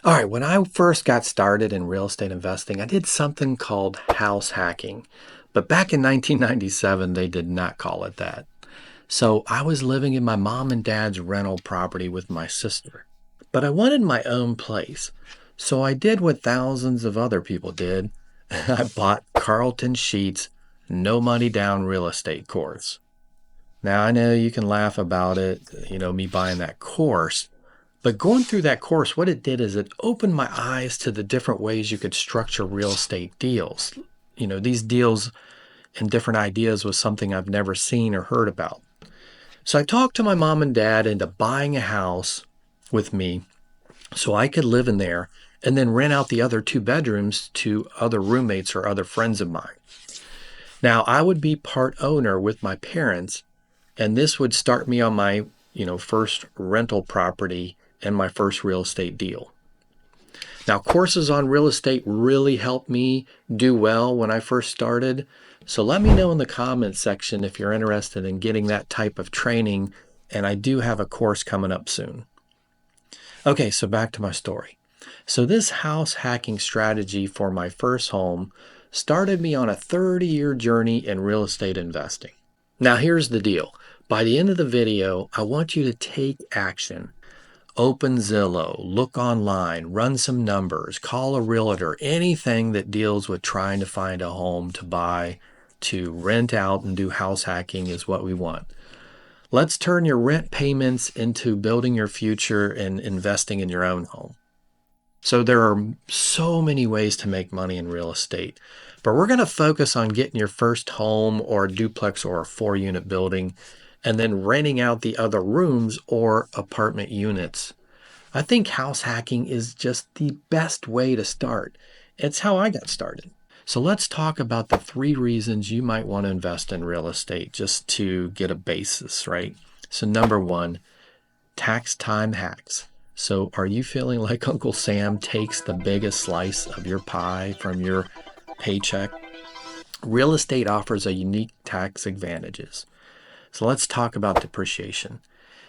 All right, when I first got started in real estate investing, I did something called house hacking. But back in 1997, they did not call it that. So I was living in my mom and dad's rental property with my sister. But I wanted my own place. So I did what thousands of other people did. I bought Carlton Sheets no money down real estate course. Now I know you can laugh about it, me buying that course. But going through that course, what it did is it opened my eyes to the different ways you could structure real estate deals. These deals and different ideas was something I've never seen or heard about. So I talked to my mom and dad into buying a house with me so I could live in there and then rent out the other two bedrooms to other roommates or other friends of mine. Now, I would be part owner with my parents, and this would start me on my, first rental property and my first real estate deal. Now, courses on real estate really helped me do well when I first started. So let me know in the comments section if you're interested in getting that type of training. And I do have a course coming up soon. Okay, so back to my story. So this house hacking strategy for my first home started me on a 30-year journey in real estate investing. Now, here's the deal. By the end of the video, I want you to take action. Open Zillow, look online, run some numbers, call a realtor, anything that deals with trying to find a home to buy, to rent out and do house hacking is what we want. Let's turn your rent payments into building your future and investing in your own home. So there are so many ways to make money in real estate, but we're going to focus on getting your first home or a duplex or a 4-unit building and then renting out the other rooms or apartment units. I think house hacking is just the best way to start. It's how I got started. So let's talk about the 3 reasons you might want to invest in real estate just to get a basis, right? So number 1, tax time hacks. So are you feeling like Uncle Sam takes the biggest slice of your pie from your paycheck? Real estate offers a unique tax advantages. So let's talk about depreciation.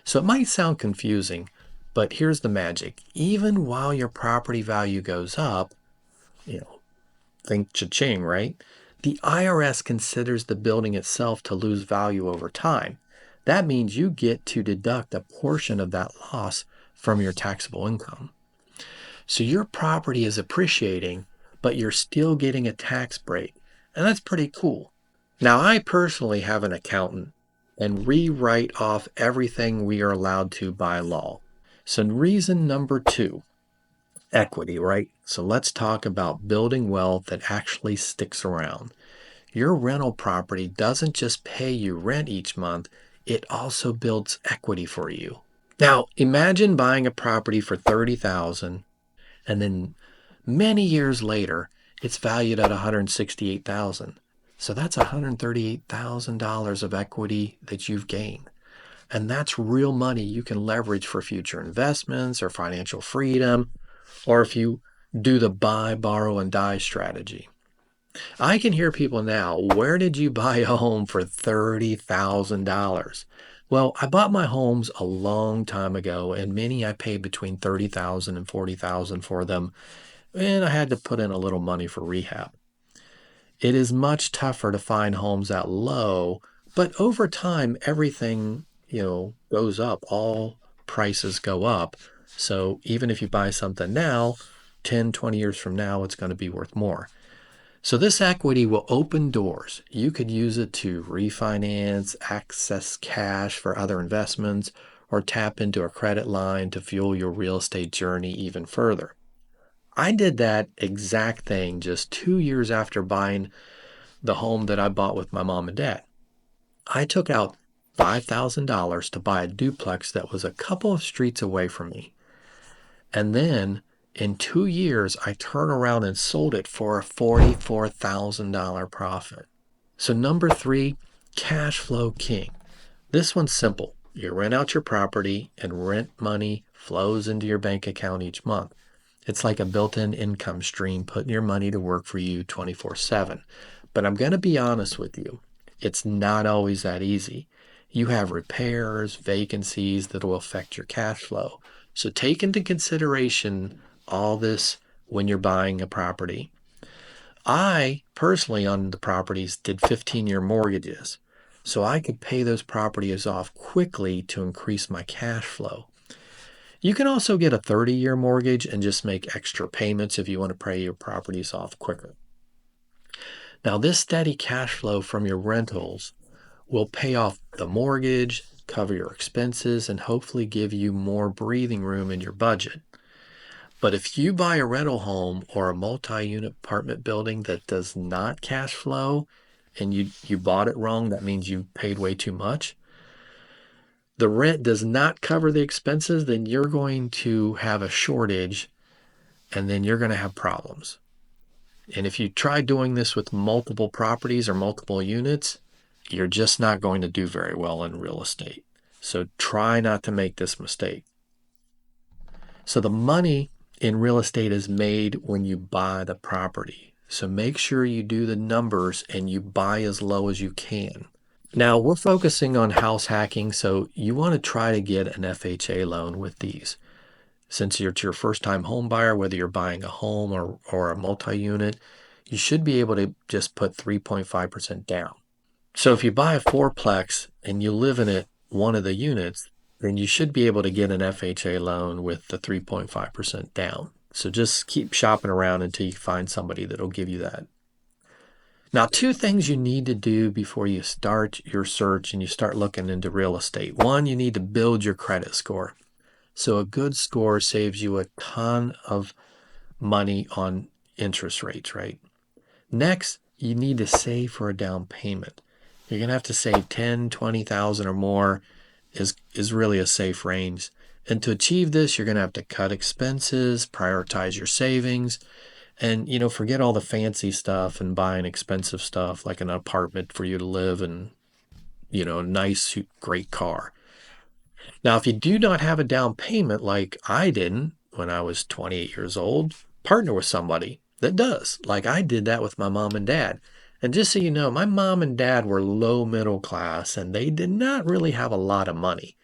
So it might sound confusing, but here's the magic. Even while your property value goes up, think cha-ching, right? The IRS considers the building itself to lose value over time. That means you get to deduct a portion of that loss from your taxable income. So your property is appreciating, but you're still getting a tax break. And that's pretty cool. Now, I personally have an accountant and rewrite off everything we are allowed to by law. So reason number 2, equity, right? So let's talk about building wealth that actually sticks around. Your rental property doesn't just pay you rent each month, it also builds equity for you. Now, imagine buying a property for $30,000 and then many years later, it's valued at $168,000. So that's $138,000 of equity that you've gained. And that's real money you can leverage for future investments or financial freedom, or if you do the buy, borrow, and die strategy. I can hear people now, where did you buy a home for $30,000? Well, I bought my homes a long time ago, and many I paid between $30,000 and $40,000 for them, and I had to put in a little money for rehab. It is much tougher to find homes that low, but over time, everything, goes up. All prices go up. So even if you buy something now, 10, 20 years from now, it's going to be worth more. So this equity will open doors. You could use it to refinance, access cash for other investments, or tap into a credit line to fuel your real estate journey even further. I did that exact thing just 2 years after buying the home that I bought with my mom and dad. I took out $5,000 to buy a duplex that was a couple of streets away from me. And then in 2 years, I turned around and sold it for a $44,000 profit. So number 3, cash flow king. This one's simple. You rent out your property and rent money flows into your bank account each month. It's like a built-in income stream, putting your money to work for you 24/7. But I'm going to be honest with you. It's not always that easy. You have repairs, vacancies that will affect your cash flow. So take into consideration all this when you're buying a property. I personally, on the properties, did 15-year mortgages. So I could pay those properties off quickly to increase my cash flow. You can also get a 30-year mortgage and just make extra payments if you want to pay your properties off quicker. Now, this steady cash flow from your rentals will pay off the mortgage, cover your expenses, and hopefully give you more breathing room in your budget. But if you buy a rental home or a multi-unit apartment building that does not cash flow and you bought it wrong, that means you paid way too much, the rent does not cover the expenses, then you're going to have a shortage and then you're going to have problems. And if you try doing this with multiple properties or multiple units, you're just not going to do very well in real estate. So try not to make this mistake. So the money in real estate is made when you buy the property. So make sure you do the numbers and you buy as low as you can. Now we're focusing on house hacking, so you want to try to get an FHA loan with these. Since you're your first time home buyer, whether you're buying a home or a multi-unit, you should be able to just put 3.5% down. So if you buy a fourplex and you live in it, one of the units, then you should be able to get an FHA loan with the 3.5% down. So just keep shopping around until you find somebody that'll give you that. Now, two things you need to do before you start your search and you start looking into real estate. One, you need to build your credit score. So a good score saves you a ton of money on interest rates, right? Next, you need to save for a down payment. You're going to have to save 10, 20,000 or more is really a safe range. And to achieve this, you're going to have to cut expenses, prioritize your savings, and, forget all the fancy stuff and buying expensive stuff like an apartment for you to live and, a nice, great car. Now, if you do not have a down payment like I didn't when I was 28 years old, partner with somebody that does. Like I did that with my mom and dad. And just so you know, my mom and dad were low middle class and they did not really have a lot of money,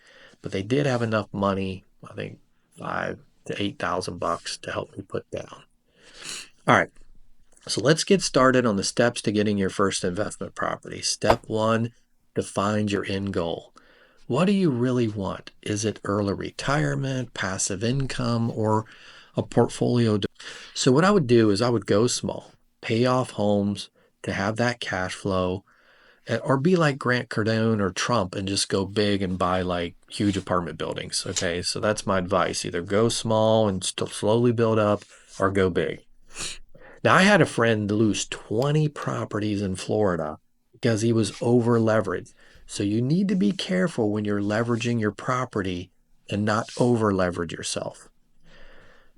but they did have enough money, I think 5 to 8,000 bucks to help me put down. All right. So let's get started on the steps to getting your first investment property. Step one, define your end goal. What do you really want? Is it early retirement, passive income, or a portfolio? So what I would do is I would go small, pay off homes to have that cash flow, or be like Grant Cardone or Trump and just go big and buy like huge apartment buildings. Okay, so that's my advice. Either go small and slowly build up or go big. Now, I had a friend lose 20 properties in Florida because he was over leveraged. So you need to be careful when you're leveraging your property and not over leverage yourself.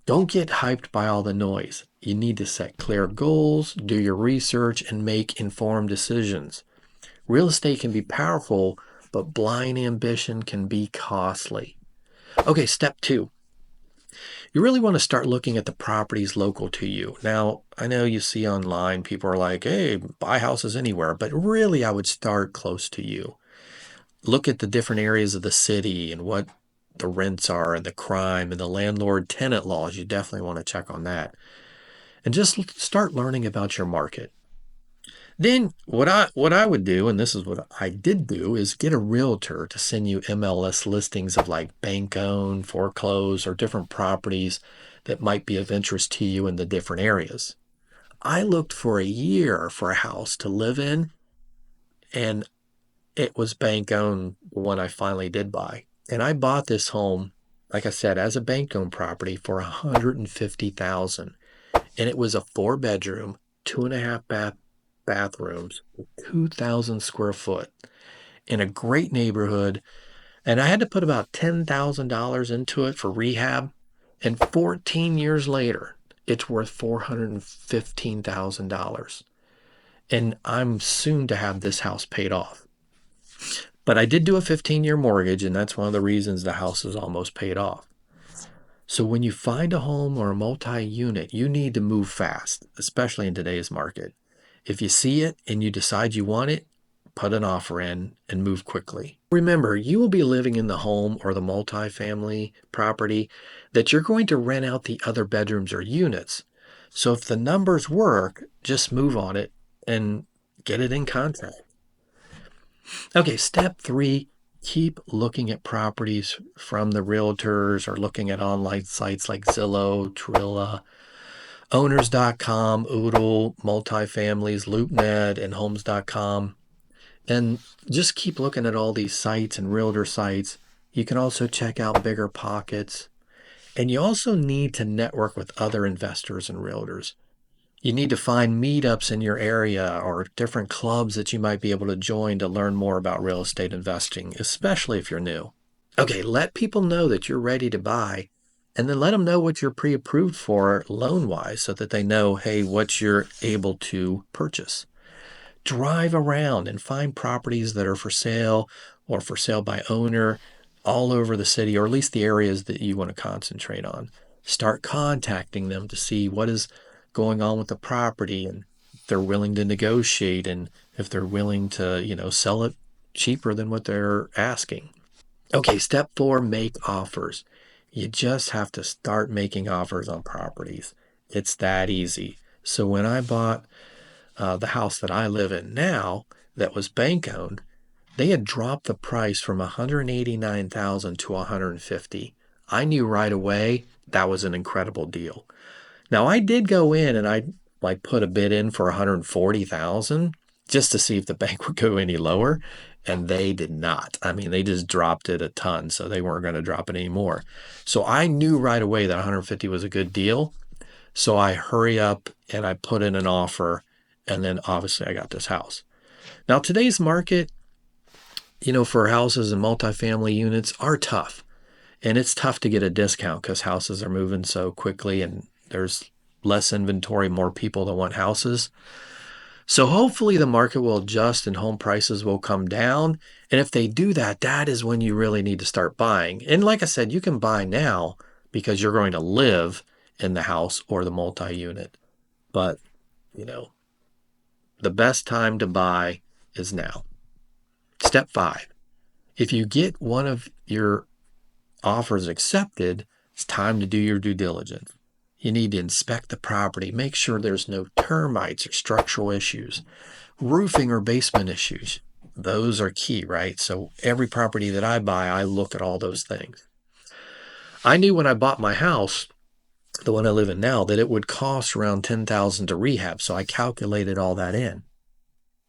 Don't get hyped by all the noise. You need to set clear goals, do your research, and make informed decisions. Real estate can be powerful, but blind ambition can be costly. Okay, step two. You really want to start looking at the properties local to you. Now, I know you see online, people are like, hey, buy houses anywhere, but really I would start close to you. Look at the different areas of the city and what the rents are and the crime and the landlord-tenant laws. You definitely want to check on that. And just start learning about your market. Then what I would do, and this is what I did do, is get a realtor to send you MLS listings of like bank-owned, foreclosed, or different properties that might be of interest to you in the different areas. I looked for a year for a house to live in, and it was bank-owned, the one I finally did buy. And I bought this home, like I said, as a bank-owned property for $150,000. And it was a 4-bedroom, 2.5 bathrooms, 2,000 square foot in a great neighborhood. And I had to put about $10,000 into it for rehab. And 14 years later, it's worth $415,000. And I'm soon to have this house paid off. But I did do a 15-year mortgage, and that's one of the reasons the house is almost paid off. So when you find a home or a multi-unit, you need to move fast, especially in today's market. If you see it and you decide you want it, put an offer in, and move quickly. Remember, you will be living in the home or the multifamily property that you're going to rent out the other bedrooms or units. So if the numbers work, just move on it and get it in contract. Okay, step 3, keep looking at properties from the realtors or looking at online sites like Zillow, Trilla, Owners.com, Oodle, Multifamilies, LoopNet, and Homes.com. And just keep looking at all these sites and realtor sites. You can also check out Bigger Pockets. And you also need to network with other investors and realtors. You need to find meetups in your area or different clubs that you might be able to join to learn more about real estate investing, especially if you're new. Okay, let people know that you're ready to buy, and then let them know what you're pre-approved for loan-wise so that they know, hey, what you're able to purchase. Drive around and find properties that are for sale or for sale by owner all over the city, or at least the areas that you want to concentrate on. Start contacting them to see what is going on with the property and if they're willing to negotiate and if they're willing to, sell it cheaper than what they're asking. Okay, step 4, make offers. You just have to start making offers on properties. It's that easy. So when I bought the house that I live in now that was bank owned, they had dropped the price from 189,000 to 150. I knew right away that was an incredible deal. Now I did go in and I put a bid in for 140,000 just to see if the bank would go any lower, and they did not. I mean, they just dropped it a ton, so they weren't going to drop it anymore. So I knew right away that 150 was a good deal. So I hurry up and I put in an offer, and then obviously I got this house. Now today's market, for houses and multifamily units are tough. And it's tough to get a discount because houses are moving so quickly and there's less inventory, more people that want houses. So hopefully the market will adjust and home prices will come down. And if they do that, that is when you really need to start buying. And like I said, you can buy now because you're going to live in the house or the multi-unit. But, the best time to buy is now. Step 5, if you get one of your offers accepted, it's time to do your due diligence. You need to inspect the property, make sure there's no termites or structural issues, roofing or basement issues. Those are key, right? So every property that I buy, I look at all those things. I knew when I bought my house, the one I live in now, that it would cost around $10,000 to rehab. So I calculated all that in.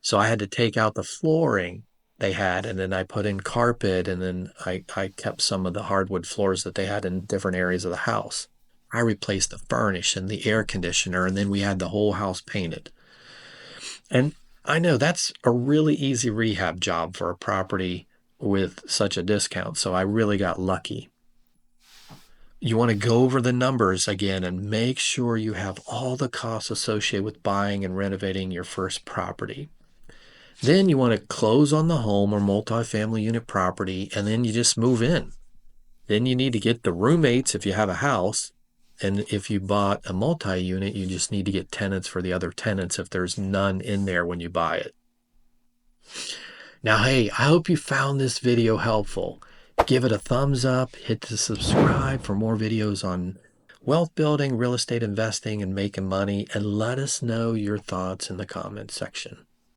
So I had to take out the flooring they had, and then I put in carpet, and then I kept some of the hardwood floors that they had in different areas of the house. I replaced the furnish and the air conditioner, and then we had the whole house painted. And I know that's a really easy rehab job for a property with such a discount, so I really got lucky. You want to go over the numbers again and make sure you have all the costs associated with buying and renovating your first property. Then you want to close on the home or multifamily unit property, and then you just move in. Then you need to get the roommates if you have a house. And if you bought a multi-unit, you just need to get tenants for the other tenants if there's none in there when you buy it. Now, hey, I hope you found this video helpful. Give it a thumbs up, hit the subscribe for more videos on wealth building, real estate investing, and making money, and let us know your thoughts in the comments section.